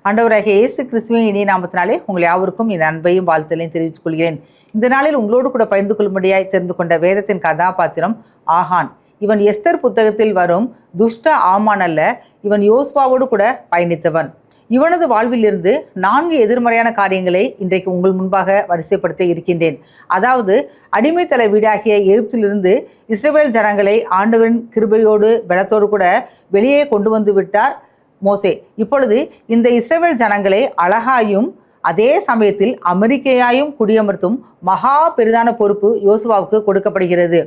ஆண்டவராகிய இயேசு கிறிஸ்துவின் இனிய நாமத்தினாலே உங்கள் யாவருக்கும் என் அன்பையும் வாழ்த்தலையும் தெரிவித்துக் கொள்கிறேன். இந்த நாளில் உங்களோடு கூட பகிர்ந்து கொள்ளும்படியாய் தெரிந்து கொண்ட வேதத்தின் கதாபாத்திரம் ஆகான். இவன் எஸ்தர் புத்தகத்தில் வரும் துஷ்ட ஆமான் அல்ல, இவன் யோசுவாவோடு கூட பயணித்தவன். இவனது வாழ்விலிருந்து 4 எதிர்மறையான காரியங்களை இன்றைக்கு உங்கள் முன்பாக வரிசைப்படுத்த இருக்கின்றேன். அதாவது, அடிமைத்தலை வீடாகிய எகிப்திலிருந்து இஸ்ரவேல் ஜனங்களை ஆண்டவரின் கிருபையோடு பலத்தோடு கூட வெளியே கொண்டு வந்து விட்டார் மோசே. இப்பொழுது இந்த இஸ்ரவேல் ஜனங்களை அழகாயும் அதே சமயத்தில் அமெரிக்கையாயும் குடியமர்த்தும் மகா பெரிதான பொறுப்பு யோசுவாவுக்கு கொடுக்கப்படுகிறது.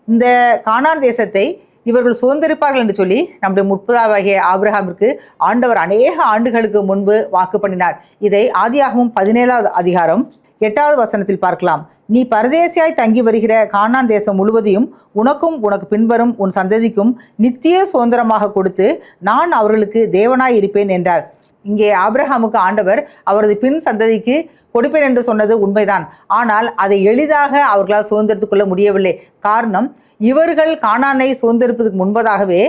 இந்த கானான் தேசத்தை இவர்கள் சுதந்திரிப்பார்கள் என்று சொல்லி நம்முடைய முற்பதாகிய ஆபிரகாமிற்கு ஆண்டவர் அநேக ஆண்டுகளுக்கு முன்பு வாக்கு பண்ணினார். இதை ஆதியாகமம் 17வது அதிகாரம் 8வது வசனத்தில் பார்க்கலாம். நீ பரதேசியாய் தங்கி வருகிற கானான் தேசம் முழுவதையும் உனக்கும் உனக்கு பின்வரும் உன் சந்ததிக்கும் நித்திய சுதந்திரமாக கொடுத்து நான் அவர்களுக்கு தேவனாய் இருப்பேன் என்றார். இங்கே ஆபிரகாமுக்கு ஆண்டவர் அவரது பின் சந்ததிக்கு கொடுப்பேன் என்று சொன்னது உண்மைதான். ஆனால் அதை எளிதாக அவர்களால் சுதந்திரத்துக் கொள்ள முடியவில்லை. காரணம், இவர்கள் கானானை சுதந்திரிப்பதற்கு முன்பதாகவே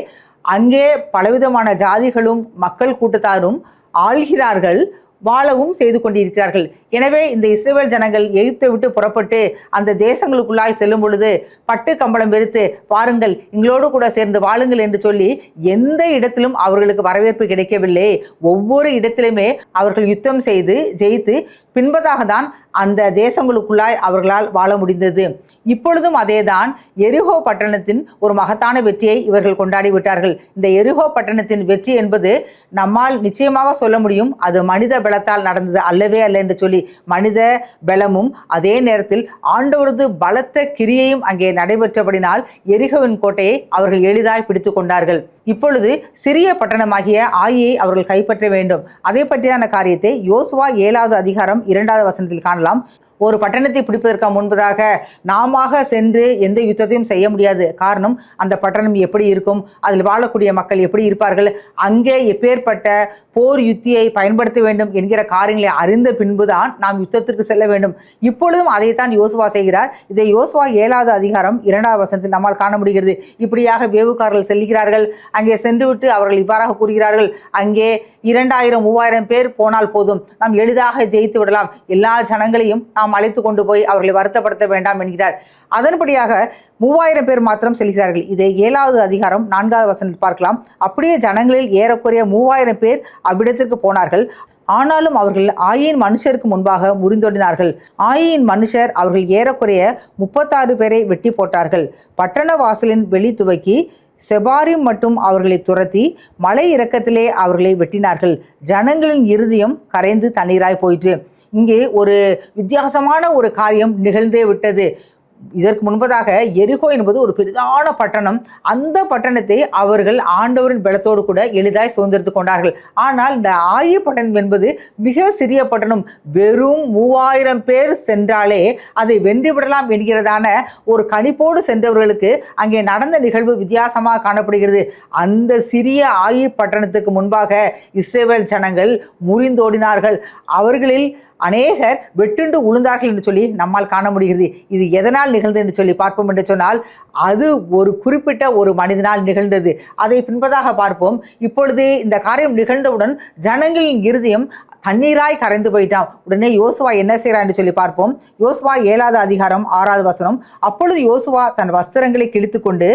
அங்கே பலவிதமான ஜாதிகளும் மக்கள் கூட்டத்தாரும் ஆள்கிறார்கள், வாழவும் செய்து கொண்டிருக்கிறார்கள். எனவே இந்த இஸ்ரவேல் ஜனங்கள் எகிப்தை விட்டு புறப்பட்டு அந்த தேசங்களுக்குள்ளாய் செல்லும் பொழுது பட்டு கம்பளம் வெறுத்து பாருங்கள், எங்களோடு கூட சேர்ந்து வாழுங்கள் என்று சொல்லி எந்த இடத்திலும் அவர்களுக்கு வரவேற்பு கிடைக்கவில்லை. ஒவ்வொரு இடத்திலுமே அவர்கள் யுத்தம் செய்து ஜெயித்து பின்பதாக தான் அந்த தேசங்களுக்குள்ளாய் அவர்களால் வாழ முடிந்தது. இப்பொழுதும் அதேதான். எரிகோ பட்டணத்தின் ஒரு மகத்தான வெற்றியை இவர்கள் கொண்டாடி விட்டார்கள். இந்த எரிகோ பட்டணத்தின் வெற்றி என்பது நம்மால் நிச்சயமாக சொல்ல முடியும், அது மனித பலத்தால் நடந்தது அல்லவே அல்ல என்று சொல்லி. மனித பலமும் அதே நேரத்தில் ஆண்டவரது பலத்த கிரியையும் அங்கே நடைபெற்றபடினால் எரிகோவின் கோட்டையை அவர்கள் எளிதாய் பிடித்து கொண்டார்கள். இப்பொழுது சிறிய பட்டணமாகிய ஆயியை அவர்கள் கைப்பற்ற வேண்டும். அதை பற்றியான காரியத்தை யோசுவா 7வது அதிகாரம் 2வது வசனத்தில் காணலாம். ஒரு பட்டணத்தை பிடிப்பதற்கு முன்பதாக நாம சென்று எந்த யுத்தத்தையும் செய்ய முடியாது. காரணம், அந்த பட்டணம் எப்படி இருக்கும், அதில் வாழக்கூடிய மக்கள் எப்படி இருப்பார்கள், அங்கே எப்பேற்பட்ட போர் யுத்தியை பயன்படுத்த வேண்டும் என்கிற காரியங்களை அறிந்த பின்புதான் நாம் யுத்தத்திற்கு செல்ல வேண்டும். இப்பொழுதும் அதைத்தான் யோசுவா செய்கிறார். இதை யோசுவா 7வது அதிகாரம் 2வது வசனத்தில் நம்மால் காண முடிகிறது. இப்படியாக வேவுக்காரர்கள் செல்கிறார்கள். அங்கே சென்றுவிட்டு அவர்கள் இவ்வாறாக கூறுகிறார்கள், அங்கே 2000 3000 பேர் போனால் போதும், நாம் எளிதாக ஜெயித்து விடலாம், எல்லா ஜனங்களையும் நாம் அழைத்து கொண்டு போய் அவர்களை வருத்தப்படுத்த வேண்டாம் என்கிறார். அதன்படியாக 3000 பேர் மாத்திரம் செல்கிறார்கள். இதை 7வது அதிகாரம் 4வது வசனத்தில் பார்க்கலாம். அப்படியே ஜனங்களில் ஏறக்குறைய 3000 பேர் அவ்விடத்திற்கு போனார்கள். ஆனாலும் அவர்கள் ஆயின் மனுஷருக்கு முன்பாக முறிந்தோடினார்கள். ஆயின் மனுஷர் அவர்கள் ஏறக்குறைய 36 பேரை வெட்டி போட்டார்கள். பட்டண வாசலின் வெளி துவக்கி செபாரிம் மட்டும் அவர்களை துரத்தி மலை இறக்கத்திலே அவர்களை வெட்டினார்கள். ஜனங்களின் இருதயம் கரைந்து தண்ணீராய் போயிற்று. இங்கே ஒரு வித்தியாசமான ஒரு காரியம் நிகழ்ந்தே விட்டது. இதற்கு முன்பதாக எரிகோ என்பது ஒரு பெரிதான பட்டணம். அந்த பட்டணத்தை அவர்கள் ஆண்டவரின் பலத்தோடு கூட எளிதாய் சுதந்திரித்து கொண்டார்கள். ஆனால் இந்த ஆயி பட்டணம் என்பது மிக சிறிய பட்டணம். வெறும் 3000 பேர் சென்றாலே அதை வென்றுவிடலாம் என்கிறதான ஒரு கணிப்போடு சென்றவர்களுக்கு அங்கே நடந்த நிகழ்வு வித்தியாசமாக காணப்படுகிறது. அந்த சிறிய ஆயி பட்டணத்துக்கு முன்பாக இஸ்ரவேல் ஜனங்கள் முறிந்தோடினார்கள். அவர்களில் அநேகர் வெட்டுண்டு உளுந்தார்கள் என்று சொல்லி நம்மால் காண முடிகிறது. இது எதனால் நிகழ்ந்தது என்று சொல்லி பார்ப்போம் என்று சொன்னால், அது ஒரு குறிப்பிட்ட ஒரு மனிதனால் நிகழ்ந்தது. அதை பின்பதாக பார்ப்போம். இப்பொழுது இந்த காரியம் நிகழ்ந்தவுடன் ஜனங்களின் இருதயம் தண்ணீராய் கரைந்து போயிட்டான். உடனே யோசுவா என்ன செய்கிறான் என்று சொல்லி பார்ப்போம். யோசுவா 7வது அதிகாரம் 6வது வசனம். அப்பொழுது யோசுவா தன் வஸ்திரங்களை கிழித்து கொண்டு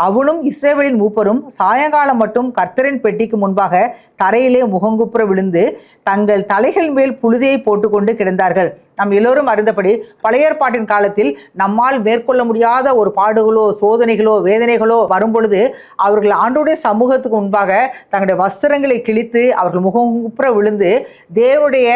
அவனும் இஸ்ரவேலின் மூப்பரும் சாயங்காலம் மட்டும் கர்த்தரின் பெட்டிக்கு முன்பாக தரையிலே முகங்குப்புற விழுந்து தங்கள் தலைகள் மேல் புழுதியை போட்டுக்கொண்டு கிடந்தார்கள். நாம் எல்லோரும் அறிந்தபடி பழைய ஏற்பாட்டின் காலத்தில் நம்மால் மேற்கொள்ள முடியாத ஒரு பாடுகளோ சோதனைகளோ வேதனைகளோ வரும்பொழுது அவர்கள் ஆண்டவருடைய சமூகத்துக்கு முன்பாக தங்களுடைய வஸ்திரங்களை கிழித்து அவர்கள் முகங்குப்புற விழுந்து தேவனுடைய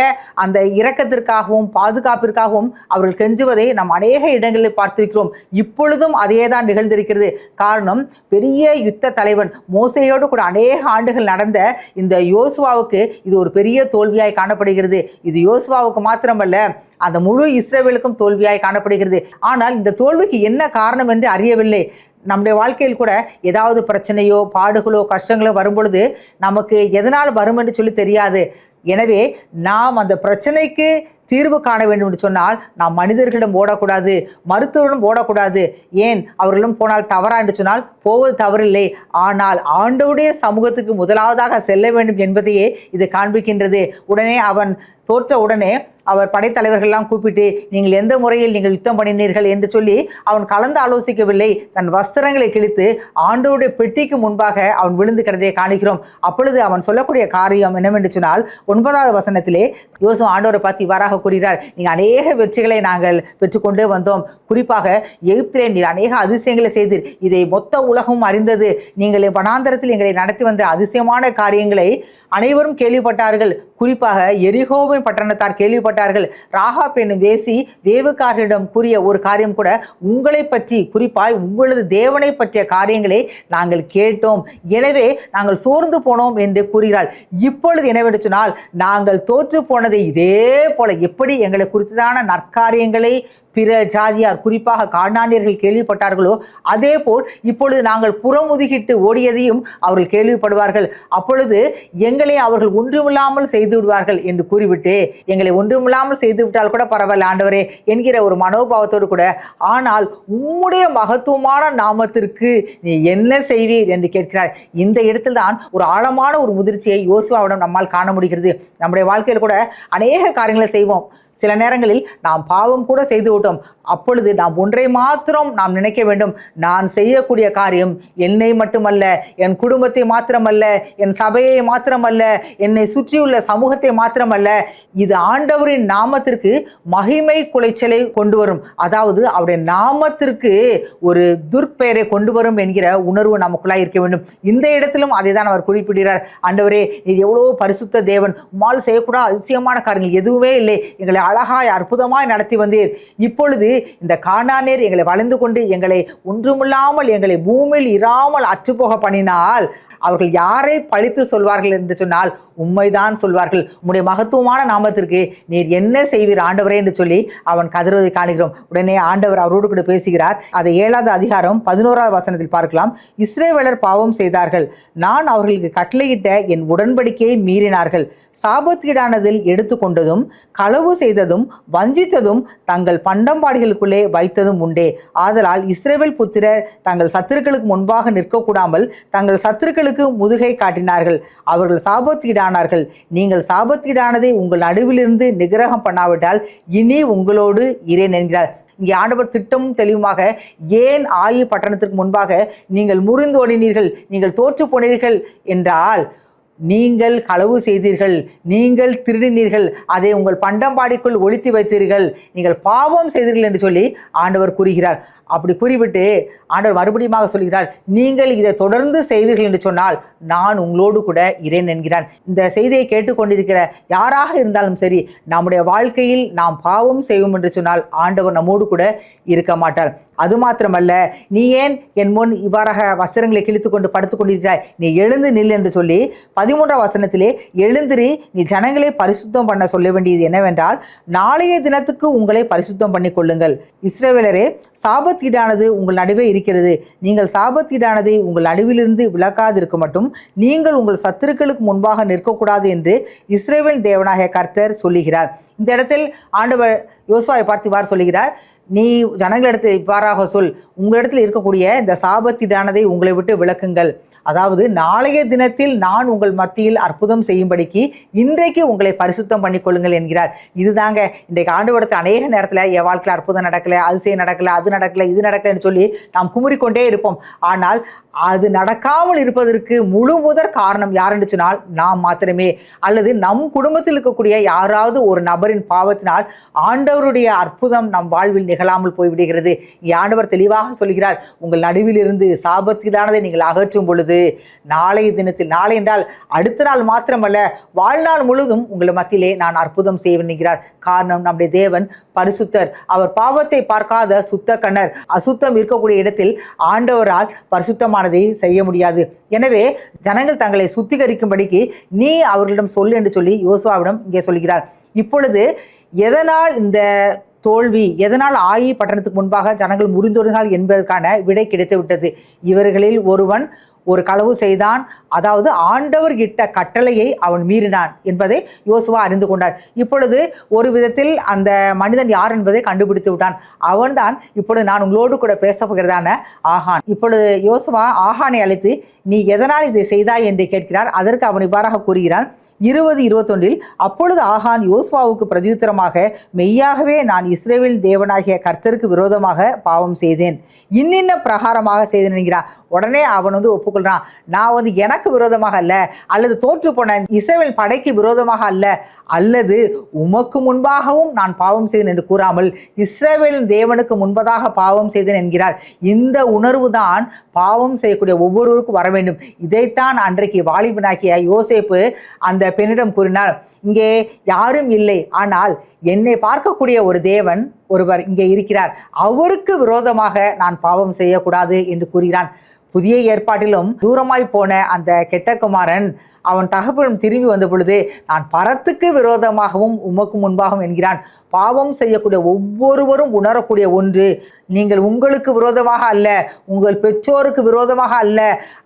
அந்த இரக்கத்திற்காகவும் பாதுகாப்பிற்காகவும் அவர்கள் கெஞ்சுவதை நாம் அநேக இடங்களில் பார்த்திருக்கிறோம். இப்பொழுதும் அதே தான் நிகழ்ந்திருக்கிறது. காரணம், பெரிய யுத்த தலைவன் மோசேயோடு கூட அநேக ஆண்டுகள் நடந்த இந்த யோசுவாவுக்கு இது ஒரு பெரிய தோல்வியாய் காணப்படுகிறது. இது யோசுவாவுக்கு மாத்திரமல்ல, அந்த முழு இஸ்ரவேலுக்கும் தோல்வியாய் காணப்படுகிறது. ஆனால் இந்த தோல்விக்கு என்ன காரணம் என்று அறியவில்லை. நம்முடைய வாழ்க்கையில் கூட ஏதாவது பிரச்சனையோ பாடுகளோ கஷ்டங்களோ வரும்பொழுது நமக்கு எதனால் வரும் என்று சொல்லி தெரியாது. எனவே நாம் அந்த பிரச்சனைக்கு தீர்வு காண வேண்டும் என்று சொன்னால் நாம் மனிதர்களிடம் ஓடக்கூடாது, மருத்துவரிடம் ஓடக்கூடாது. ஏன் அவர்களிடம் போனால் தவறா என்று சொன்னால் போவது தவறில்லை. ஆனால் ஆண்டவருடைய சமூகத்துக்கு முதலாவதாக செல்ல வேண்டும் என்பதையே இது காண்பிக்கின்றது. உடனே அவன் தோற்ற உடனே அவர் படைத்தலைவர்கள்லாம் கூப்பிட்டு, நீங்கள் எந்த முறையில் நீங்கள் யுத்தம் பண்ணினீர்கள் என்று சொல்லி அவன் கலந்து ஆலோசிக்கவில்லை. தன் வஸ்திரங்களை கிழித்து ஆண்டவருடைய பெட்டிக்கு முன்பாக அவன் விழுந்து கிடந்ததை காணுகிறோம். அப்பொழுது அவன் சொல்லக்கூடிய காரியம் என்னவென்று சொன்னால் 9வது வசனத்திலே யோசுவா ஆண்டவரை பார்த்து இவ்வாறாக கூறுகிறார், நீங்கள் அநேக வெற்றிகளை நாங்கள் பெற்றுக்கொண்டே வந்தோம். குறிப்பாக எகிப்திலே நீர் அநேக அதிசயங்களை செய்தீர். இதை மொத்த உலகம் அறிந்தது. நீங்கள் வனாந்தரத்தில் எங்களை நடத்தி வந்த அதிசயமான காரியங்களை அனைவரும் கேள்விப்பட்டார்கள். குறிப்பாக எரிகோவின் பட்டணத்தார் கேள்விப்பட்டார்கள். ராகாப் என்னும் வேசி வேவுக்காரரிடம் கூறிய ஒரு காரியம் கூட உங்களை பற்றி, குறிப்பாய் உங்களது தேவனை பற்றிய காரியங்களை நாங்கள் கேட்டோம், எனவே நாங்கள் சோர்ந்து போனோம் என்று கூறுகிறாள். இப்பொழுது என்னவென்று சொன்னால், நாங்கள் தோற்று போனதை இதே போல எப்படி எங்களை குறித்ததான நற்காரியங்களை பிற ஜாதியார் குறிப்பாக கானானியர்கள் கேள்விப்பட்டார்களோ அதே போல் இப்பொழுது நாங்கள் புறமுதுகிட்டு ஓடியதையும் அவர்கள் கேள்விப்படுவார்கள். அப்பொழுது எங்களை அவர்கள் ஒன்றுமில்லாமல் செய்து விடுவார்கள் என்று கூறிவிட்டு, எங்களை ஒன்றுமில்லாமல் செய்து விட்டால் கூட பரவாயில்ல ஆண்டவரே என்கிற ஒரு மனோபாவத்தோடு கூட, ஆனால் உம்முடைய மகத்துவமான நாமத்திற்கு நீ என்ன செய்வீர் என்று கேட்கிறார். இந்த இடத்தில் தான் ஒரு ஆழமான ஒரு முதிர்ச்சியை யோசுவாவிடம் நம்மால் காண முடிகிறது. நம்முடைய வாழ்க்கையில் கூட அநேக காரியங்களை செய்வோம். சில நேரங்களில் நாம் பாவம் கூட செய்து விட்டோம். அப்பொழுது நாம் ஒன்றை மாத்திரம் நாம் நினைக்க வேண்டும், நான் செய்யக்கூடிய காரியம் என்னை மட்டுமல்ல, என் குடும்பத்தை மாத்திரமல்ல, என் சபையை மாத்திரமல்ல, என்னை சுற்றியுள்ள சமூகத்தை மாத்திரமல்ல, இது ஆண்டவரின் நாமத்திற்கு மகிமை குலைச்சலை கொண்டு வரும், அதாவது அவருடைய நாமத்திற்கு ஒரு துர்ப்பெயரை கொண்டு வரும் என்கிற உணர்வு நமக்குள்ளாக இருக்க வேண்டும். இந்த இடத்திலும் அதை தான் அவர் குறிப்பிடுகிறார். ஆண்டவரே இது எவ்வளோ பரிசுத்த தேவன், உம்மால் செய்யக்கூடாத அதிசயமான காரியங்கள் எதுவுமே இல்லை, எங்களை அழகாய் அற்புதமாய் நடத்தி வந்தீர். இப்பொழுது இந்த கானானியர் எங்களை வளைந்து கொண்டு எங்களை ஒன்றுமில்லாமல் எங்களை பூமியில் இராமல் அற்றுப்போக பண்ணினால் அவர்கள் யாரை பழித்து சொல்வார்கள் என்று சொன்னால் உண்மைதான் சொல்வார்கள். உம்முடைய மகத்துவமான நாமத்திற்கு நீர் என்ன செய்வீர் ஆண்டவரே என்று சொல்லி அவன் கதறுவதை காணுகிறோம். உடனே ஆண்டவர் அவரோடு கூட பேசுகிறார். அதை 7வது அதிகாரம் 11வது வசனத்தில் பார்க்கலாம். இஸ்ரவேலர் பாவம் செய்தார்கள், நான் அவர்களுக்கு கட்டளையிட்ட என் உடன்படிக்கையை மீறினார்கள், சாபத்தீடானதில் எடுத்துக்கொண்டதும் களவு செய்ததும் வஞ்சித்ததும் தங்கள் பண்டம்பாடிகளுக்குள்ளே வைத்ததும் உண்டே. ஆதலால் இஸ்ரவேல் புத்திரர் தங்கள் சத்துருக்களுக்கு முன்பாக நிற்கக்கூடாமல் தங்கள் சத்துருக்களுக்கு முதுகை காட்டினார்கள், அவர்கள் சாபத்தீடானார்கள். நீங்கள் சாபத்தீடானதை உங்கள் நடுவிலிருந்து நிகிரகம் பண்ணாவிட்டால் இனி உங்களோடு இரேன் என்கிறார். இங்கே ஆண்டவர் திட்டமும் தெளிவுமாக, ஏன் ஆயி பட்டணத்திற்கு முன்பாக நீங்கள் முறிந்து ஓடினீர்கள், நீங்கள் தோற்று போனீர்கள் என்றால், நீங்கள் களவு செய்தீர்கள், நீங்கள் திருடினீர்கள், அதை உங்கள் பண்டம்பாடிக்குள் ஒளித்து வைத்தீர்கள், நீங்கள் பாவம் செய்தீர்கள் என்று சொல்லி ஆண்டவர் கூறுகிறார். அப்படி கூறிவிட்டு ஆண்டவர் மறுபடியும் சொல்கிறார், நீங்கள் இதை தொடர்ந்து செய்வீர்கள் என்று சொன்னால் நான் உங்களோடு கூட இரேன் என்கிறான். இந்த செய்தியை கேட்டுக்கொண்டிருக்கிற யாராக இருந்தாலும் சரி, நம்முடைய வாழ்க்கையில் நாம் பாவம் செய்வோம் என்று சொன்னால் ஆண்டவர் நம்மோடு கூட இருக்க மாட்டார். அது மாத்திரமல்ல, நீ ஏன் என் முன் இவ்வாறாக வஸ்திரங்களை கிழித்து கொண்டு படுத்துக் கொண்டிருக்கிறாய், நீ எழுந்து நில் என்று சொல்லி 13வது வசனத்திலே எழுந்திரி, நீ ஜனங்களை பரிசுத்தம் பண்ண சொல்ல வேண்டியது என்னவென்றால், நாளைய தினத்துக்கு உங்களை பரிசுத்தம் பண்ணி கொள்ளுங்கள். இஸ்ரவேலரே, சாபத்தீடானது உங்கள் நடுவே இருக்கிறது, நீங்கள் சாபத்தீடானதை உங்கள் நடுவிலிருந்து விலக்காதிருக்க மட்டும் நீங்கள் உங்கள் சத்துருக்களுக்கு முன்பாக நிற்கக்கூடாது என்று இஸ்ரவேல் தேவனாகிய கர்த்தர் சொல்லுகிறார். இந்த இடத்தில் ஆண்டவர் யோசுவாவை பார்த்து இவ்வாறு சொல்லுகிறார், நீ ஜனங்களிடத்தில் இவ்வாறாக சொல், உங்களிடத்தில் இருக்கக்கூடிய இந்த சாபத்தீடானதை உங்களை விட்டு விலக்குங்கள். அதாவது நாளைய தினத்தில் நான் உங்கள் மத்தியில் அற்புதம் செய்யும்படிக்கு இன்றைக்கு உங்களை பரிசுத்தம் பண்ணிக்கொள்ளுங்கள் என்கிறார். இதுதாங்க இன்றைக்கு ஆண்டவரத்தில் அநேக நேரத்தில் என் வாழ்க்கையில் அற்புதம் நடக்கலை, அதிசயம் நடக்கலை, அது நடக்கலை, இது நடக்கலைன்னு சொல்லி நாம் குமுறிக்கொண்டே இருப்போம். ஆனால் அது நடக்காமல் இருப்பதற்கு முழு முதற் காரணம் யாரென்று சொன்னால் நாம் மாத்திரமே, அல்லது நம் குடும்பத்தில் இருக்கக்கூடிய யாராவது ஒரு நபரின் பாவத்தினால் ஆண்டவருடைய அற்புதம் நம் வாழ்வில் நிகழாமல் போய்விடுகிறது. ஆண்டவர் தெளிவாக சொல்கிறார், உங்கள் நடுவில் இருந்து சாபத்திலானதை நீங்கள் அகற்றும் பொழுது நாளைய தினத்தில், நாளை என்றால் அடுத்த நாள் மாத்திரமல்ல, வாழ்நாள் முழுவதும் உங்கள் மத்தியிலே நான் அற்புதம் செய்வேன் என்கிறார். காரணம், நம்முடைய தேவன் பரிசுத்தர், அவர் பாவத்தை பார்க்காத சுத்த கண்ணர். அசுத்தம் இருக்கக்கூடிய இடத்தில் ஆண்டவரால் பரிசுத்தமானதை செய்ய முடியாது. எனவே ஜனங்கள் தங்களை சுத்திகரிக்கும்படிக்கு நீ அவர்களிடம் சொல்லு என்று சொல்லி யோசுவாவிடம் இங்கே சொல்கிறார். இப்பொழுது எதனால் இந்த தோல்வி, எதனால் ஆயி பட்டணத்துக்கு முன்பாக ஜனங்கள் முறிந்தோடுகிறார்கள் என்பதற்கான விடை கிடைத்து விட்டது. இவர்களில் ஒருவன் ஒரு களவு செய்தான். அதாவது ஆண்டவர் இட்ட கட்டளையை அவன் மீறினான் என்பதை யோசுவா அறிந்து கொண்டார். இப்பொழுது ஒரு விதத்தில் அந்த மனிதன் யார் என்பதை கண்டுபிடித்து விட்டான். அவன்தான் இப்பொழுது நான் உங்களோடு கூட பேச போகிறதான ஆகான். இப்பொழுது யோசுவா ஆகானை அழைத்து, நீ எதனால் இதை செய்தாய் என்று கேட்கிறார். அதற்கு அவன் இவ்வாறாக கூறுகிறான். 20:21 அப்பொழுது ஆகான் யோசுவாவுக்கு பிரதியுத்தரமாக, மெய்யாகவே நான் இஸ்ரவேல் தேவனாகிய கர்த்தருக்கு விரோதமாக பாவம் செய்தேன், இன்னின்ன பிரகாரமாக செய்தேன் என்கிறான். உடனே அவன் ஒப்புக்கொள்றான். நான் எனக்கு விரோதமாக அல்ல, அல்லது தோற்று போன இஸ்ரவேல் படைக்கு விரோதமாக அல்ல, அல்லது உமக்கு முன்பாகவும் நான் பாவம் செய்தேன் என்று கூறாமல் இஸ்ரவேலின் தேவனுக்கு முன்பதாக பாவம் செய்தேன் என்கிறார். இந்த உணர்வு தான் பாவம் செய்யக்கூடிய ஒவ்வொருவருக்கும் வர வேண்டும். இதைத்தான் அன்றைக்கு வாலிபனாகிய யோசேப்பு அந்த பெண்ணிடம் கூறினார். இங்கே யாரும் இல்லை, ஆனால் என்னை பார்க்கக்கூடிய ஒரு தேவன் ஒருவர் இங்கே இருக்கிறார், அவருக்கு விரோதமாக நான் பாவம் செய்யக்கூடாது என்று கூறுகிறான். புதிய ஏற்பாட்டிலும் தூரமாய் போன அந்த கெட்ட குமாரன் அவன் தகப்பனும் திரும்பி வந்த பொழுது, நான் பரத்துக்கு விரோதமாகவும் உமக்கு முன்பாகவும் என்கிறான். பாவம் செய்யக்கூடிய ஒவ்வொருவரும் உணரக்கூடிய ஒன்று, நீங்கள் உங்களுக்கு விரோதமாக அல்ல, உங்கள் பெற்றோருக்கு விரோதமாக அல்ல,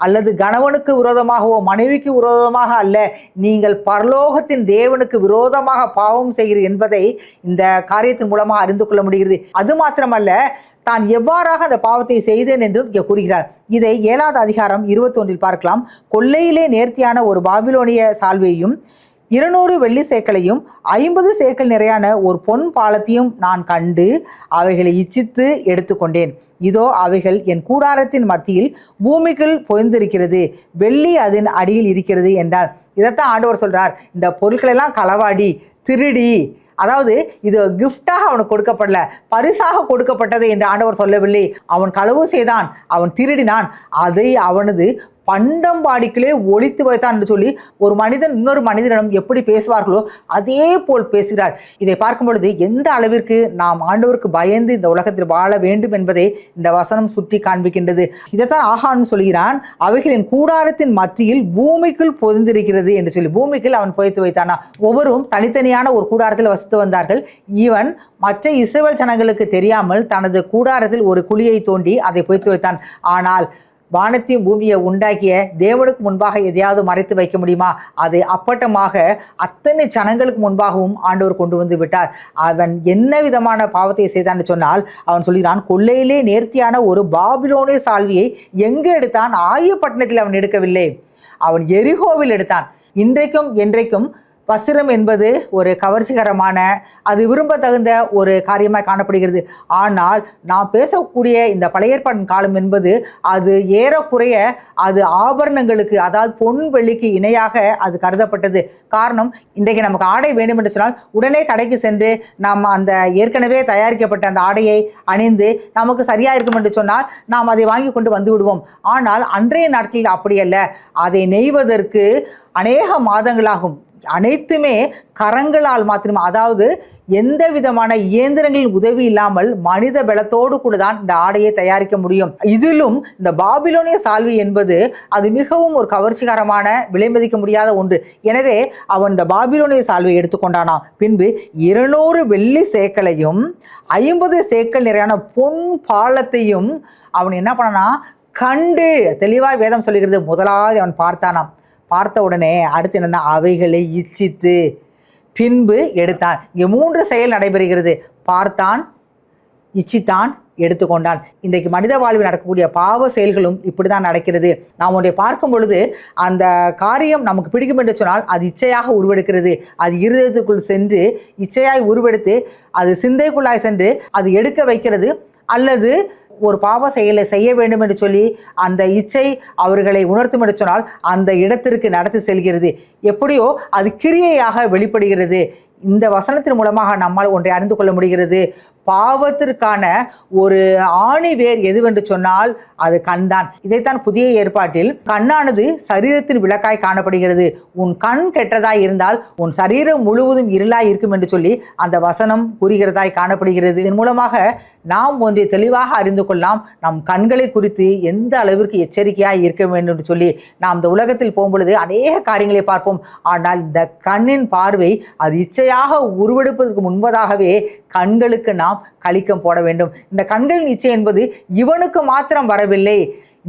அல்லது கணவனுக்கு விரோதமாகவோ மனைவிக்கு விரோதமாக அல்ல, நீங்கள் பரலோகத்தின் தேவனுக்கு விரோதமாக பாவம் செய்கிறீர்கள் என்பதை இந்த காரியத்தின் மூலமாக அறிந்து கொள்ள முடிகிறது. அது மாத்திரமல்ல, தான் எவ்வாறாக அந்த பாவத்தை செய்தேன் என்றும் இங்கே கூறுகிறார். இதை 7வது அதிகாரம் 21 பார்க்கலாம். கொள்ளையிலே நேர்த்தியான ஒரு பாபிலோனிய சால்வையும் 200 வெள்ளி சேக்கலையும் 50 சேக்கல் நிறையான ஒரு பொன் பாலத்தையும் நான் கண்டு அவைகளை இச்சித்து எடுத்துக்கொண்டேன். இதோ அவைகள் என் கூடாரத்தின் மத்தியில் பூமிக்குள் பொய்ந்திருக்கிறது, வெள்ளி அதன் அடியில் இருக்கிறது என்றார். இதைத்தான் ஆண்டவர் சொல்றார். இந்த பொருட்களெல்லாம் களவாடி திருடி, அதாவது இது கிஃப்டாக அவனுக்கு கொடுக்கப்படல, பரிசாக கொடுக்கப்பட்டது என்று ஆண்டவர் சொல்லவில்லை. அவன் களவு செய்தான், அவன் திருடினான், அதை அவனது பண்டம்பாடிக்குள்ளே ஒளித்து வைத்தான் என்று சொல்லி ஒரு மனிதன் இன்னொரு மனிதனிடம் எப்படி பேசுவார்களோ அதே போல் பேசுகிறார். இதை பார்க்கும் பொழுது எந்த அளவிற்கு நாம் ஆண்டவருக்கு பயந்து இந்த உலகத்தில் வாழ வேண்டும் என்பதை இந்த வசனம் சுட்டி காண்பிக்கின்றது. இதைத்தான் ஆகான் சொல்கிறான், அவைகளின் கூடாரத்தின் மத்தியில் பூமிக்குள் பொதிந்திருக்கிறது என்று சொல்லி. பூமிக்குள் அவன் புதைத்து வைத்தானா? ஒவ்வொருவரும் தனித்தனியான ஒரு கூடாரத்தில் வசித்து வந்தார்கள். இவன் மற்ற இஸ்ரவேல் ஜனங்களுக்கு தெரியாமல் தனது கூடாரத்தில் ஒரு குழியை தோண்டி அதை புதைத்து வைத்தான். ஆனால் வானத்தையும் பூமியை உண்டாக்கிய தேவனுக்கு முன்பாக எதையாவது மறைத்து வைக்க முடியுமா? அதை அப்பட்டமாக அத்தனை ஜனங்களுக்கு முன்பாகவும் ஆண்டவர் கொண்டு வந்து விட்டார். அவன் என்ன விதமான பாவத்தை செய்தான் சொன்னால், அவன் சொல்கிறான், கொள்ளையிலே நேர்த்தியான ஒரு பாபிலோனிய சால்வியை எங்கே எடுத்தான்? ஆயப்பட்டினத்தில் அவன் எடுக்கவில்லை, அவன் எரிகோவில் எடுத்தான். இன்றைக்கும் என்றைக்கும் வஸ்திரம் என்பது ஒரு கவர்ச்சிகரமான, அது விரும்பத்தகுந்த ஒரு காரியமாக காணப்படுகிறது. ஆனால் நாம் பேசக்கூடிய இந்த பழைய ஏற்பாட்டின் காலம் என்பது அது ஏறக்குறைய அது ஆபரணங்களுக்கு, அதாவது பொன் வெள்ளிக்கு இணையாக அது கருதப்பட்டது. காரணம், இன்றைக்கு நமக்கு ஆடை வேண்டும் என்று சொன்னால் உடனே கடைக்கு சென்று நாம் அந்த ஏற்கனவே தயாரிக்கப்பட்ட அந்த ஆடையை அணிந்து நமக்கு சரியாக இருக்கும் என்று சொன்னால் நாம் அதை வாங்கி கொண்டு வந்து விடுவோம். ஆனால் அன்றைய நாட்களில் அப்படி அல்ல. அதை நெய்வதற்கு அநேக மாதங்களாகும். அனைத்துமே கரங்களால் மாத்திரமே, அதாவது எந்த விதமான இயந்திரங்களின் உதவி இல்லாமல் மனித பலத்தோடு கூட தான் இந்த ஆடையை தயாரிக்க முடியும். இதிலும் இந்த பாபிலோனிய சால்வி என்பது அது மிகவும் ஒரு கவர்ச்சிகரமான, விலை மதிக்க முடியாத ஒன்று. எனவே அவன் இந்த பாபிலோனிய சால்வியை எடுத்துக்கொண்டானாம். பின்பு 200 வெள்ளி சேக்கலையும் 50 சேக்கல் நிறையான பொன் பாலத்தையும் அவன் என்ன பண்ணானா கண்டு, தெளிவாய் வேதம் சொல்லுகிறது, முதலாவது அவன் பார்த்தானாம். பார்த்த உடனே அடுத்து என்னன்னா, அவைகளை இச்சித்து பின்பு எடுத்தான். இங்கே 3 செயல் நடைபெறுகிறது. பார்த்தான், இச்சித்தான், எடுத்துக்கொண்டான். இன்றைக்கு மனித வாழ்வில் நடக்கக்கூடிய பாவ செயல்களும் இப்படி தான் நடக்கிறது. நாம் ஒன்றை பார்க்கும் பொழுது அந்த காரியம் நமக்கு பிடிக்கும் என்று சொன்னால் அது இச்சையாக உருவெடுக்கிறது. அது இருதயத்துக்குள் சென்று இச்சையாய் உருவெடுத்து அது சிந்தைக்குள்ளாய் சென்று அது எடுக்க வைக்கிறது. அல்லது ஒரு பாவ செயலை செய்ய வேண்டும் என்று சொல்லி அந்த இச்சை அவர்களை உணர்த்தும் என்று சொன்னால் அந்த இடத்திற்கு நடத்தி செல்கிறது. எப்படியோ அது கிரியையாக வெளிப்படுகிறது. இந்த வசனத்தின் மூலமாக நம்மால் ஒன்றை அறிந்து கொள்ள முடிகிறது. பாவத்திற்கான ஒரு ஆணி வேர் எதுவென்று சொன்னால் அது கண்தான். இதைத்தான் புதிய ஏற்பாட்டில் கண்ணானது சரீரத்தின் விளக்காய் காணப்படுகிறது. உன் கண் கெட்டதாய் இருந்தால் உன் சரீரம் முழுவதும் இருளாய் இருக்கும் என்று சொல்லி அந்த வசனம் கூறுகிறதாய் காணப்படுகிறது. இதன் மூலமாக நாம் ஒன்றை தெளிவாக அறிந்து கொள்ளலாம். நம் கண்களை குறித்து எந்த அளவிற்கு எச்சரிக்கையாக இருக்க வேண்டும் என்று சொல்லி நாம் இந்த உலகத்தில் போகும்பொழுது அநேக காரியங்களை பார்ப்போம். ஆனால் இந்த கண்ணின் பார்வை அது இச்சையாக உருவெடுப்பதற்கு முன்பதாகவே கண்களுக்கு நாம் கலிக்கம் போட வேண்டும். இந்த கண்களின் இச்சை என்பது இவனுக்கு மாத்திரம் வரவில்லை.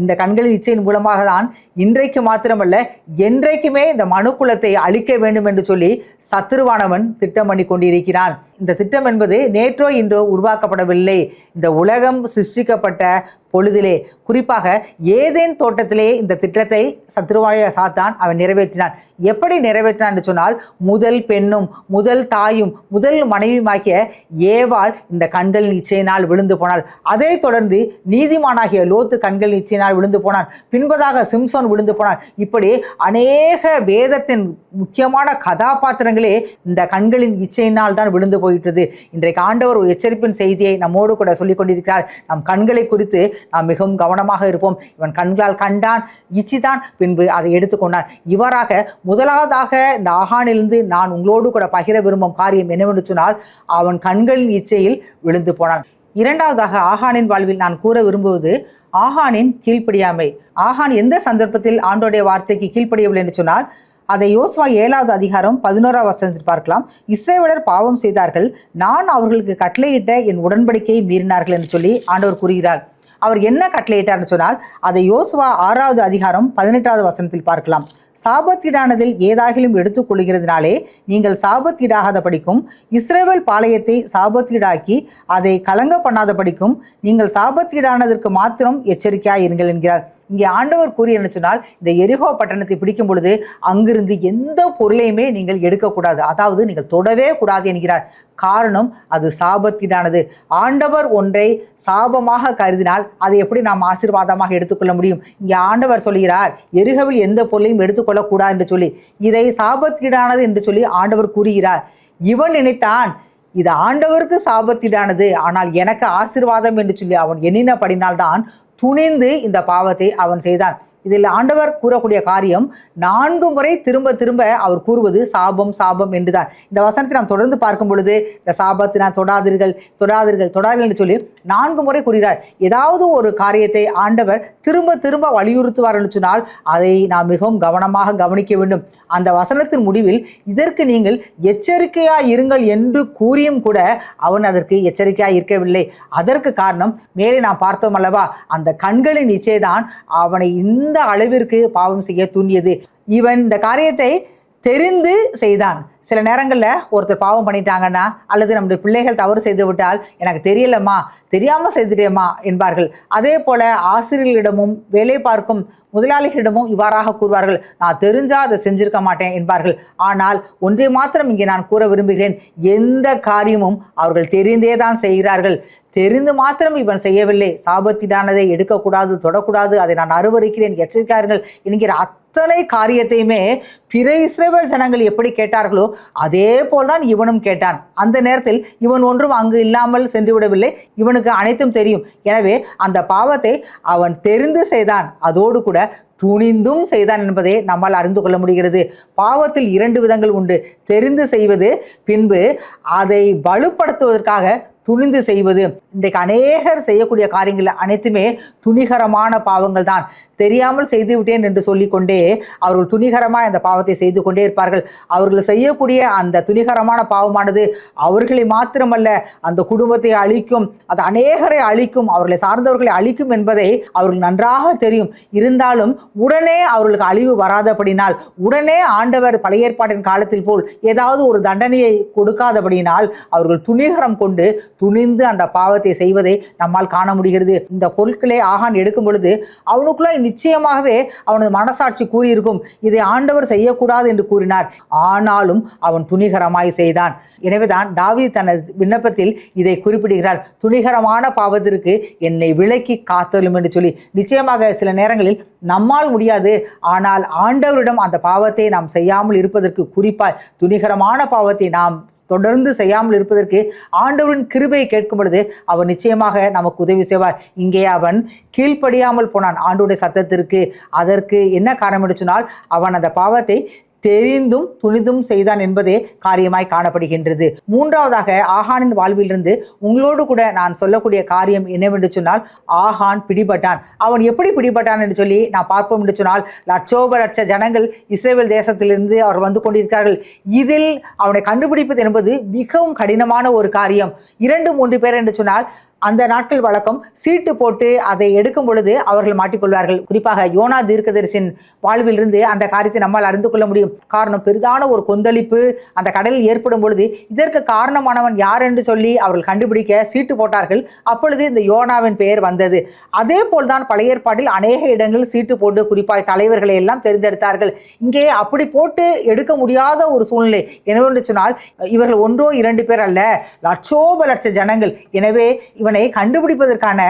இந்த கண்களின் இச்சையின் மூலமாக தான் இன்றைக்கு மாத்திரமல்ல என்றைக்குமே இந்த மனுக்குலத்தை அழிக்க வேண்டும் என்று சொல்லி சத்துருவானவன் திட்டம் பண்ணி கொண்டிருக்கிறான். இந்த திட்டம் என்பது நேற்றோ இன்றோ உருவாக்கப்படவில்லை. இந்த உலகம் சிருஷ்டிக்கப்பட்ட பொழுதிலே, குறிப்பாக ஏதேன் தோட்டத்திலே இந்த திட்டத்தை சத்துருவாய சாத்தான் அவன் நிறைவேற்றினான். எப்படி நிறைவேற்றினான் என்று சொன்னால், முதல் பெண்ணும் முதல் தாயும் முதல் மனைவியுமாகிய ஏவாள் இந்த கண்களின் இச்சையினால் விழுந்து போனாள். அதை தொடர்ந்து நீதிமானாகிய லோத்து கண்களின் இச்சையினால் விழுந்து போனான். பின்பதாக சிம்சோன் விழுந்து போனான். இப்படி அநேக வேதத்தின் முக்கியமான கதாபாத்திரங்களே இந்த கண்களின் இச்சையினால் தான் விழுந்து போயிட்டது. இன்றைக்கு ஆண்டவர் ஒரு எச்சரிப்பின் செய்தியை நம்மோடு கூட சொல்லிக் கொண்டிருக்கிறார். நம் கண்களை குறித்து நாம் மிகவும் கவனமாக இருப்போம். இவன் கண்களால் கண்டான், இச்சிதான், பின்பு அதை எடுத்துக்கொண்டான். இவராக முதலாவதாக இந்த ஆகானிலிருந்து நான் உங்களோடு கூட பகிர விரும்பும் காரியம் என்னவென்று சொன்னால், அவன் கண்களின் இச்சையில் விழுந்து போனான். இரண்டாவதாக ஆகானின் வாழ்வில் நான் கூற விரும்புவது ஆகானின் கீழ்ப்படியாமை. ஆகான் எந்த சந்தர்ப்பத்தில் ஆண்டோடைய வார்த்தைக்கு கீழ்ப்படியவில்லை என்று சொன்னால், அதை யோசுவா 7வது அதிகாரம் 11வது வசனத்தில் பார்க்கலாம். இஸ்ரவேலர் பாவம் செய்தார்கள், நான் அவர்களுக்கு கட்டளையிட்ட என் உடன்படிக்கையை மீறினார்கள் என்று சொல்லி ஆண்டவர் கூறுகிறார். அவர் என்ன கட்டளையிட்டார்னு சொன்னால், அதை யோசுவா 6வது அதிகாரம் 18வது வசனத்தில் பார்க்கலாம். சாபத்தீடானதில் ஏதாகிலும் எடுத்துக்கொள்கிறதுனாலே நீங்கள் சாபத்தீடாகாத படிக்கும், இஸ்ரவேல் பாளையத்தை சாபத்தீடாக்கி அதை கலங்க பண்ணாத படிக்கும் நீங்கள் சாபத்தீடானதற்கு மாத்திரம் எச்சரிக்கையாக இருங்கள் என்கிறார். இங்கே ஆண்டவர் கூறிய என்ன சொன்னால், இந்த எரிகோ பட்டணத்தை பிடிக்கும் பொழுது அங்கிருந்து எந்த பொருளையுமே நீங்கள் எடுக்கக்கூடாது, அதாவது நீங்கள் தொடவே கூடாது என்கிறார். காரணம், அது சாபத்தீடானது. ஆண்டவர் ஒன்றை சாபமாக கருதினால் அதை எப்படி நாம் ஆசீர்வாதமாக எடுத்துக்கொள்ள முடியும்? இங்கே ஆண்டவர் சொல்கிறார், எரிகோவில் எந்த பொருளையும் எடுத்துக்கொள்ளக்கூடாது என்று சொல்லி, இதை சாபத்தீடானது என்று சொல்லி ஆண்டவர் கூறுகிறார். இவன் நினைத்தான் இது ஆண்டவருக்கு சாபத்தீடானது, ஆனால் எனக்கு ஆசீர்வாதம் என்று சொல்லி அவன் எண்ணினபடினால்தான் துணிந்து இந்த பாவத்தை அவன் செய்தான். இதில் ஆண்டவர் கூறக்கூடிய காரியம் 4 முறை திரும்ப திரும்ப அவர் கூறுவது சாபம் சாபம் என்றுதான். இந்த வசனத்தை நாம் தொடர்ந்து பார்க்கும் பொழுது இந்த சாபத்தை நான் தொடாதீர்கள் தொடாதீர்கள் தொடாதீர்கள் என்று சொல்லி 4 முறை கூறுகிறார். ஏதாவது ஒரு காரியத்தை ஆண்டவர் திரும்ப திரும்ப வலியுறுத்துவார் என்று சொன்னால் அதை நாம் மிகவும் கவனமாக கவனிக்க வேண்டும். அந்த வசனத்தின் முடிவில் இதற்கு நீங்கள் எச்சரிக்கையாய் இருங்கள் என்று கூறியும் கூட அவன் அதற்கு எச்சரிக்கையாய் இருக்கவில்லை. அதற்கு காரணம் மேலே நாம் பார்த்தோம் அல்லவா, அந்த கண்களின் இச்சைதான் அவனை இந்த அளவிற்கு பாவம் செய்ய தூண்டியது. இவன் இந்த காரியத்தை தெரிந்து செய்தான். சில நேரங்களில் ஒருத்தர் பாவம் பண்ணிட்டாங்கன்னா, அல்லது நம்முடைய பிள்ளைகள் தவறு செய்து விட்டால் எனக்கு தெரியலம்மா, தெரியாமல் செய்துட்டேம்மா என்பார்கள். அதே போல ஆசிரியர்களிடமும் வேலை பார்க்கும் முதலாளிகளிடமும் இவ்வாறாக கூறுவார்கள், நான் தெரிஞ்சா அதை செஞ்சிருக்க மாட்டேன் என்பார்கள். ஆனால் ஒன்றை மாத்திரம் இங்கே நான் கூற விரும்புகிறேன், எந்த காரியமும் அவர்கள் தெரிந்தே தான் செய்கிறார்கள். தெரிந்து மாத்திரம் இவன் செய்யவில்லை. சாபத்தீடானதை எடுக்கக்கூடாது, தொடக்கூடாது, அதை நான் அருவருக்கிறேன், எச்சரிக்கார்கள் என்கிற அத்தனை காரியத்தையுமே பிற இஸ்ரவேல் ஜனங்கள் எப்படி கேட்டார்களோ அதே போல்தான் இவனும் கேட்டான். அந்த நேரத்தில் இவன் ஒன்றும் அங்கு இல்லாமல் சென்று விடவில்லை, இவனுக்கு அனைத்தும் தெரியும். எனவே அந்த பாவத்தை அவன் தெரிந்து செய்தான், அதோடு கூட துணிந்தும் செய்தான் என்பதை நம்மால் அறிந்து கொள்ள முடிகிறது. பாவத்தில் 2 விதங்கள் உண்டு. தெரிந்து செய்வது, பின்பு அதை வலுப்படுத்துவதற்காக துணிந்து செய்வது. இன்றைக்கு அநேகர் செய்யக்கூடிய காரியங்கள் அனைத்துமே துணிகரமான பாவங்கள் தான். தெரியாமல் செய்து விட்டேன் என்று சொல்லிக்கொண்டே அவர்கள் துணிகரமாக அந்த பாவத்தை செய்து கொண்டே இருப்பார்கள். அவர்கள் செய்யக்கூடிய அந்த துணிகரமான பாவமானது அவர்களை மாத்திரமல்ல, அந்த குடும்பத்தை அழிக்கும், அது அநேகரை அழிக்கும், அவர்களை சார்ந்தவர்களை அழிக்கும் என்பதை அவர்கள் நன்றாக தெரியும். இருந்தாலும் உடனே அவர்களுக்கு அழிவு வராதபடினால், உடனே ஆண்டவர் பழைய ஏற்பாட்டின் காலத்தில் போல் ஏதாவது ஒரு தண்டனையை கொடுக்காதபடியினால் அவர்கள் துணிகரம் கொண்டு துணிந்து அந்த பாவத்தை செய்வதை நம்மால் காண முடிகிறது. இந்த பொருட்களை ஆகான் எடுக்கும் பொழுது அவனுக்குள்ள நிச்சயமாகவே அவனது மனசாட்சி கூறியிருக்கும், இதை ஆண்டவர் செய்யக்கூடாது என்று கூறினார். ஆனாலும் அவன் துணிகரமாய் செய்தான். எனவேதான் தாவீது தனது விண்ணப்பத்தில் இதை குறிப்பிடுகிறார், துணிகரமான பாவத்திற்கு என்னை விலக்கி காத்தலும் என்று சொல்லி. நிச்சயமாக சில நேரங்களில் நம்மால் முடியாது, ஆனால் ஆண்டவரிடம் அந்த பாவத்தை நாம் செய்யாமல் இருப்பதற்கு, குறிப்பாய் துணிகரமான பாவத்தை நாம் தொடர்ந்து செய்யாமல் இருப்பதற்கு ஆண்டவரின் கிருபையை கேட்கும் பொழுது அவர் நிச்சயமாக நமக்கு உதவி செய்வார். இங்கே அவன் கீழ்ப்படியாமல் போனான் ஆண்டவருடைய சத்தத்திற்கு. அதற்கு என்ன காரணம் என்று சொன்னால், அவன் அந்த பாவத்தை தெரிந்தும் துணிந்தும் செய்தான் என்பதே காரியமாய் காணப்படுகின்றது. மூன்றாவதாக ஆகானின் வாழ்விலிருந்து உங்களோடு கூட நான் சொல்லக்கூடிய காரியம் என்னவென்று சொன்னால், ஆகான் பிடிபட்டான். அவன் எப்படி பிடிபட்டான் என்று சொல்லி நான் பார்ப்போம் என்று சொன்னால், லட்சோப லட்ச ஜனங்கள் இஸ்ரவேல் தேசத்திலிருந்து அவர் வந்து கொண்டிருக்கிறார்கள். இதில் அவனை கண்டுபிடிப்பது என்பது மிகவும் கடினமான ஒரு காரியம். 2-3 பேர் என்று சொன்னால் அந்த நாட்கள் வழக்கம் சீட்டு போட்டு அதை எடுக்கும் பொழுது அவர்கள் மாட்டிக்கொள்வார்கள். குறிப்பாக யோனா தீர்க்கதரிசின் வாழ்விலிருந்து அந்த காரியத்தை நம்மால் அறிந்து கொள்ள முடியும். காரணம், பெரிதான ஒரு கொந்தளிப்பு அந்த கடலில் ஏற்படும் பொழுது இதற்கு காரணமானவன் யார் என்று சொல்லி அவர்கள் கண்டுபிடிக்க சீட்டு போட்டார்கள். அப்பொழுது இந்த யோனாவின் பெயர் வந்தது. அதே போல்தான் பழைய ஏற்பாட்டில் அநேக இடங்களில் சீட்டு போட்டு குறிப்பாக தலைவர்களை எல்லாம் தேர்ந்தெடுத்தார்கள். இங்கே அப்படி போட்டு எடுக்க முடியாத ஒரு சூழ்நிலை. என்னவென்று சொன்னால், இவர்கள் ஒன்றோ இரண்டு பேர் அல்ல, லட்சோப லட்ச ஜனங்கள். எனவே இவனை கண்டுபிடிப்பதற்கான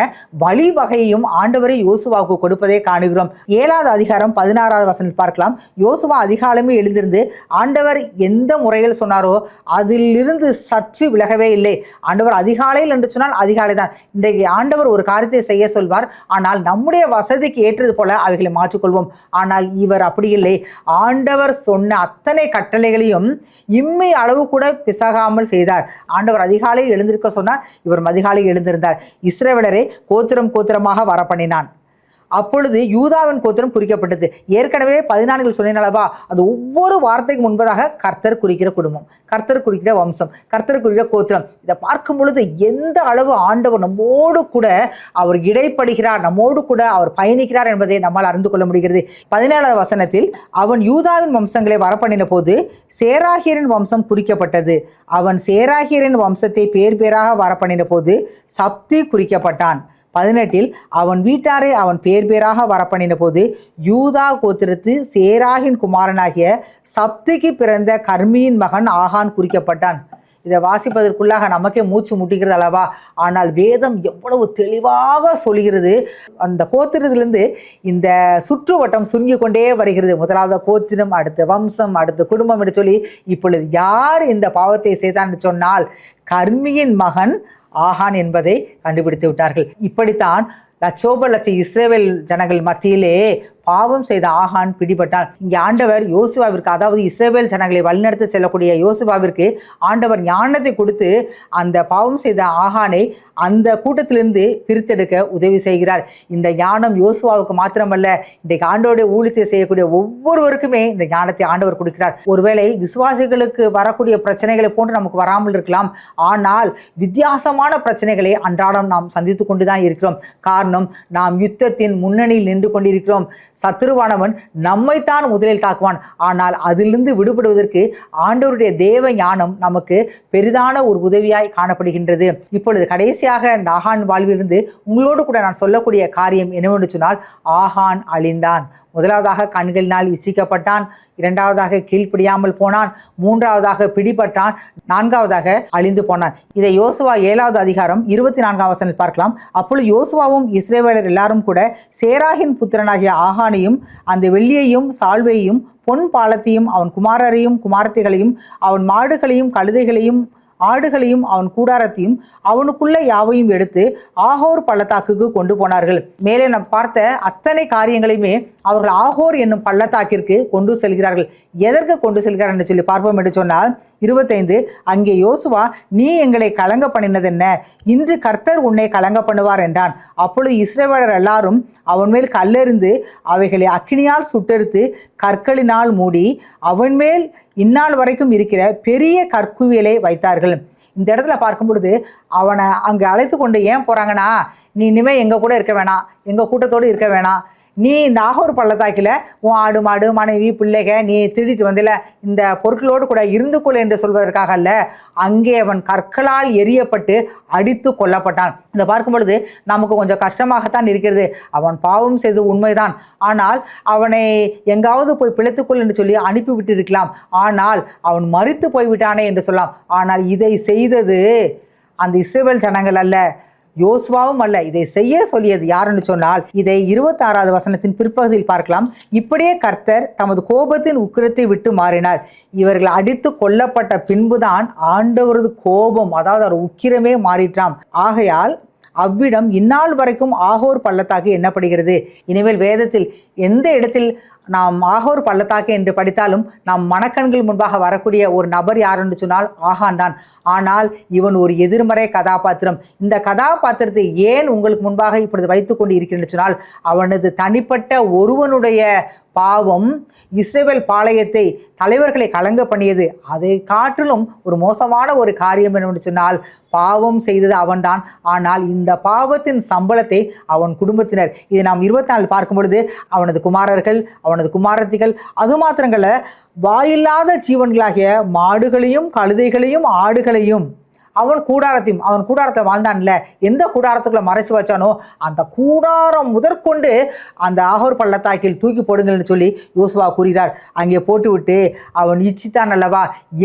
வழிவகையையும் ஆண்டவரை யோசுவாவுக்கு கொடுப்பதை காணுகிறோம். 7வது அதிகாரம் 16வது வசனத்தில் பார்க்கலாம். யோசுவா அதிகாலமே எழுந்திருந்து ஆண்டவர் எந்த முறையில் சொன்னாரோ அதிலிருந்து சற்று விலகவே இல்லை. ஆண்டவர் அதிகாலையில் என்று சொன்னால் அதிகாலை தான். இன்றைக்கு ஆண்டவர் ஒரு காரியத்தை செய்ய சொல்வார், ஆனால் நம்முடைய வசதிக்கு ஏற்றது போல அவைகளை மாற்றிக்கொள்வோம். ஆனால் இவர் அப்படி இல்லை. ஆண்டவர் சொன்ன அத்தனை கட்டளைகளையும் இம்மை அளவு கூட பிசகாமல் செய்தார். ஆண்டவர் அதிகாலையில் எழுந்திருக்க சொன்னார், இவர் அதிகாலையில் எழுந்திருந்தார். இஸ்ரவேலரை கோத்திரம் கோத்திரமாக வர பண்ணினான். அப்பொழுது யூதாவின் கோத்திரம் குறிக்கப்பட்டது. ஏற்கனவே 14 சொன்னேனளவா, அது ஒவ்வொரு வார்த்தைக்கு முன்பதாக கர்த்தர் குறிக்கிற குடும்பம், கர்த்தர் குறிக்கிற வம்சம், கர்த்தர் குறிக்கிற கோத்திரம். இதை பார்க்கும் பொழுது எந்த அளவு ஆண்டவர் நம்மோடு கூட அவர் இடைப்படுகிறார், நம்மோடு கூட அவர் பயணிக்கிறார் என்பதை நம்மால் அறிந்து கொள்ள முடிகிறது. 17வது வசனத்தில் அவன் யூதாவின் வம்சங்களை வரப்பண்ணின போது சேராகியரின் வம்சம் குறிக்கப்பட்டது. அவன் சேராகியரின் வம்சத்தை பேர் பேராக வரப்பண்ணின போது சப்தி குறிக்கப்பட்டான். 18 அவன் வீட்டாரை அவன் பேர் பேராக வரப்பண்ணின போது யூதா கோத்திரத்து சேராகின் குமாரனாகிய சப்திக்கு பிறந்த கர்மியின் மகன் ஆகான் குறிக்கப்பட்டான். இதை வாசிப்பதற்குள்ளாக நமக்கே மூச்சு முட்டிக்கிறது அல்லவா? ஆனால் வேதம் எவ்வளவு தெளிவாக சொல்கிறது. அந்த கோத்திரத்திலிருந்து இந்த சுற்று வட்டம் சுருங்கி கொண்டே வருகிறது. முதலாவது கோத்திரம், அடுத்த வம்சம், அடுத்த குடும்பம் என்று சொல்லி இப்பொழுது யார் இந்த பாவத்தை செய்தான் என்று சொன்னால் கர்மியின் மகன் ஆகான் என்பதை கண்டுபிடித்து விட்டார்கள். இப்படித்தான் லட்சோப லட்ச இஸ்ரவேல் ஜனங்கள் மத்தியிலே பாவம் செய்த ஆகான் பிடிபட்டான். இங்கே ஆண்டவர் யோசுவாவிற்கு, அதாவது இஸ்ரவேல் ஜனங்களை வழிநடத்தி செல்லக்கூடிய யோசுவாவிற்கு ஆண்டவர் ஞானத்தை கொடுத்து அந்த பாவம் செய்த ஆகானை அந்த கூட்டத்திலிருந்து பிரித்தெடுக்க உதவி செய்கிறார். இந்த ஞானம் யோசுவாவுக்கு மாத்திரமல்ல, இன்றைக்கு ஆண்டவருடைய ஊழியத்தை செய்யக்கூடிய ஒவ்வொருவருக்குமே இந்த ஞானத்தை ஆண்டவர் கொடுக்கிறார். ஒருவேளை விசுவாசிகளுக்கு வரக்கூடிய பிரச்சனைகளை போன்று நமக்கு வராமல் இருக்கலாம், ஆனால் வித்தியாசமான பிரச்சனைகளை அன்றாடம் நாம் சந்தித்து கொண்டுதான் இருக்கிறோம். காரணம், நாம் யுத்தத்தின் முன்னணியில் நின்று கொண்டிருக்கிறோம். சத்துருவானவன் நம்மைத்தான் முதலில் தாக்குவான். ஆனால் அதிலிருந்து விடுபடுவதற்கு ஆண்டவருடைய தேவ ஞானம் நமக்கு பெரிதான ஒரு உதவியாய் காணப்படுகின்றது. இப்பொழுது கடைசியாக இந்த ஆகான் வாழ்விலிருந்து உங்களோடு கூட நான் சொல்லக்கூடிய காரியம் என்னவென்று சொன்னால், ஆகான் அழிந்தான். முதலாவதாக கண்களினால் இச்சிக்கப்பட்டான், இரண்டாவதாக கீழ்ப்படியாமல் போனான், மூன்றாவதாக பிடிபட்டான், நான்காவதாக அழிந்து போனான். இதை யோசுவா 7வது அதிகாரம் 24ஆம் வசனத்தில் பார்க்கலாம். அப்பொழுது யோசுவாவும் இஸ்ரவேலர் எல்லாரும் கூட சேராகின் புத்திரனாகிய ஆகானையும் அந்த வெள்ளியையும் சால்வையையும் பொன் பாலத்தையும் அவன் குமாரரையும் குமாரத்திகளையும் அவன் மாடுகளையும் கழுதைகளையும் ஆடுகளையும் அவன் கூடாரத்தையும் அவனுக்குள்ள யாவையும் எடுத்து ஆகோர் பள்ளத்தாக்குக்கு கொண்டு போனார்கள். மேலே நாம் பார்த்த அத்தனை காரியங்களையுமே அவர்கள் ஆகோர் என்னும் பள்ளத்தாக்கிற்கு கொண்டு செல்கிறார்கள். எதற்கு கொண்டு செல்கிறார் என்று சொல்லி பார்ப்போம் என்று சொன்னால் 25 அங்கே யோசுவா, நீ எங்களை கலங்க பண்ணினது என்ன? இன்று கர்த்தர் உன்னை கலங்க பண்ணுவார் என்றான். அப்பொழுது இஸ்ரவேலர் எல்லாரும் அவன் மேல் கல்லெறிந்து அவைகளை அக்கினியால் சுட்டெடுத்து கற்களினால் மூடி அவன் மேல் இந்நாள் வரைக்கும் இருக்கிற பெரிய கற்குவியலை வைத்தார்கள். இந்த இடத்துல பார்க்கும் பொழுது அவனை அங்கே அழைத்து கொண்டு ஏன் போகிறாங்கன்னா, நீ இனிமேல் எங்கள் கூட இருக்க வேணாம், எங்கள் கூட்டத்தோடு இருக்க வேணாம், நீ இந்த ஆகோர் பள்ளத்தாக்கில் உன் ஆடு மாடு மனைவி பிள்ளைக நீ திருடிட்டு வந்தில, இந்த பொருட்களோடு கூட இருந்து கொள் என்று சொல்வதற்காக அல்ல, அங்கே அவன் கற்களால் எரியப்பட்டு அடித்து கொல்லப்பட்டான். இதை பார்க்கும் பொழுது நமக்கு கொஞ்சம் கஷ்டமாகத்தான் இருக்கிறது. அவன் பாவம் செய்து உண்மைதான், ஆனால் அவனை எங்காவது போய் பிழைத்துக்கொள் என்று சொல்லி அனுப்பிவிட்டு இருக்கலாம். ஆனால் அவன் மரித்து போய்விட்டானே என்று சொல்லலாம். ஆனால் இதை செய்தது அந்த இஸ்ரவேல் ஜனங்கள் அல்ல, யோசுவாவும் அல்ல. இதை செய்ய சொல்லியது யாருன்னு சொன்னால், இதை 26வது வசனத்தின் பிற்பகுதியில் பார்க்கலாம். இப்படியே கர்த்தர் தமது கோபத்தின் உக்கிரத்தை விட்டு மாறினார். இவர்கள் அடித்து கொல்லப்பட்ட பின்புதான் ஆண்டவரது கோபம், அதாவது அவர் உக்கிரமே மாறிற்றாம். ஆகையால் அவ்விடம் இந்நாள் வரைக்கும் ஆகோர் பள்ளத்தாக்கு எண்ணப்படுகிறது. இனிமேல் வேதத்தில் எந்த இடத்தில் நாம் ஆகோர் பள்ளத்தாக்கு என்று படித்தாலும் நாம் மனக்கண்கள் முன்பாக வரக்கூடிய ஒரு நபர் யார் என்று சொன்னால் ஆகான் தான். ஆனால் இவன் ஒரு எதிர்மறை கதாபாத்திரம். இந்த கதாபாத்திரத்தை ஏன் உங்களுக்கு முன்பாக இப்பொழுது வைத்துக் கொண்டு இருக்கிறேன் சொன்னால், அவனது தனிப்பட்ட ஒருவனுடைய பாவம் இஸ்ரவேல் பாளையத்தை தலைவர்களை கலங்க பண்ணியது. அதை காட்டிலும் ஒரு மோசமான ஒரு காரியம் என்னவென்று சொன்னால், பாவம் செய்தது அவன்தான். ஆனால் இந்த பாவத்தின் சம்பளத்தை அவன் குடும்பத்தினர், இதை நாம் 24 பார்க்கும் பொழுது அவனது குமாரர்கள், அவனது குமாரத்திகள், அது மாத்திரங்கள வாயில்லாத ஜீவன்களாகிய மாடுகளையும் கழுதைகளையும் ஆடுகளையும் அவன் கூடாரத்தில் வாழ்ந்தான்ல, எந்த கூடாரத்துக்குள்ள மறைச்சு வச்சானோ அந்த கூடாரம் முதற்கொண்டு அந்த ஆகோர் பள்ளத்தாக்கில் தூக்கி போடுங்கள்னு சொல்லி யோசுவா கூறுகிறார். அங்கே போட்டுவிட்டு அவன் இச்சித்தான் அல்லவா,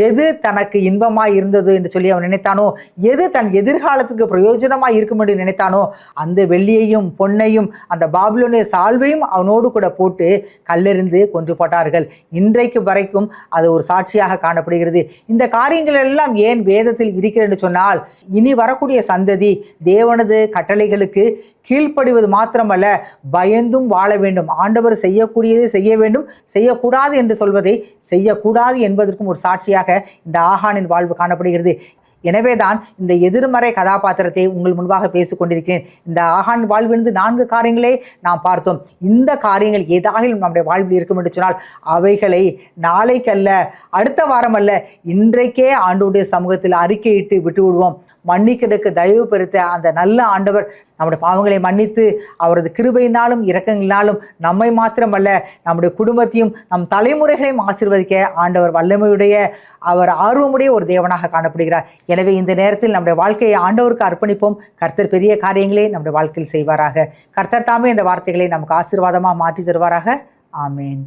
எது தனக்கு இன்பமாய் இருந்தது என்று சொல்லி அவன் நினைத்தானோ, எது தன் எதிர்காலத்துக்கு பிரயோஜனமாய் இருக்கும் என்று நினைத்தானோ, அந்த வெள்ளியையும் பொன்னையும் அந்த பாபிலோனிய சால்வையும் அவனோடு கூட போட்டு கல்லெறிந்து கொன்று போட்டார்கள். இன்றைக்கு வரைக்கும் அது ஒரு சாட்சியாக காணப்படுகிறது. இந்த காரியங்கள் எல்லாம் ஏன் வேதத்தில் இருக்கிறது சொன்னால், இனி வரக்கூடிய சந்ததி தேவனது கட்டளைகளுக்கு கீழ்ப்படிவது மாத்திரமல்ல, பயந்தும் வாழ வேண்டும். ஆண்டவர் செய்யக்கூடியதை செய்ய வேண்டும், செய்யக்கூடாது என்று சொல்வதை செய்யக்கூடாது என்பதற்கும் ஒரு சாட்சியாக இந்த ஆகானின் வாழ்வு காணப்படுகிறது. எனவேதான் இந்த எதிர்மறை கதாபாத்திரத்தை உங்கள் முன்பாக பேசிக் கொண்டிருக்கிறேன். இந்த ஆகான் வாழ்விலிருந்து 4 காரியங்களே நாம் பார்த்தோம். இந்த காரியங்கள் ஏதாகிலும் நம்முடைய வாழ்வில் இருக்கும் என்று சொன்னால், அவைகளை நாளைக்கல்ல, அடுத்த வாரம் அல்ல, இன்றைக்கே ஆண்டவருடைய சமூகத்தில் அறிக்கையிட்டு விட்டு விடுவோம். மன்னிக்கிறதுக்கு தயவு பெருத்த அந்த நல்ல ஆண்டவர் நம்முடைய பாவங்களை மன்னித்து அவரது கிருபையினாலும் இரக்கங்களினாலும் நம்மை மாத்திரமல்ல, நம்முடைய குடும்பத்தையும் நம் தலைமுறைகளையும் ஆசீர்வதிக்க ஆண்டவர் வல்லமையுடைய, அவர் ஆர்வமுடைய ஒரு தேவனாக காணப்படுகிறார். எனவே இந்த நேரத்தில் நம்முடைய வாழ்க்கையை ஆண்டவருக்கு அர்ப்பணிப்போம். கர்த்தர் பெரிய காரியங்களே நம்முடைய வாழ்க்கையில் செய்வாராக. கர்த்தர் தாமே இந்த வார்த்தைகளை நமக்கு ஆசீர்வாதமாக மாற்றி தருவாராக. ஆமேன்.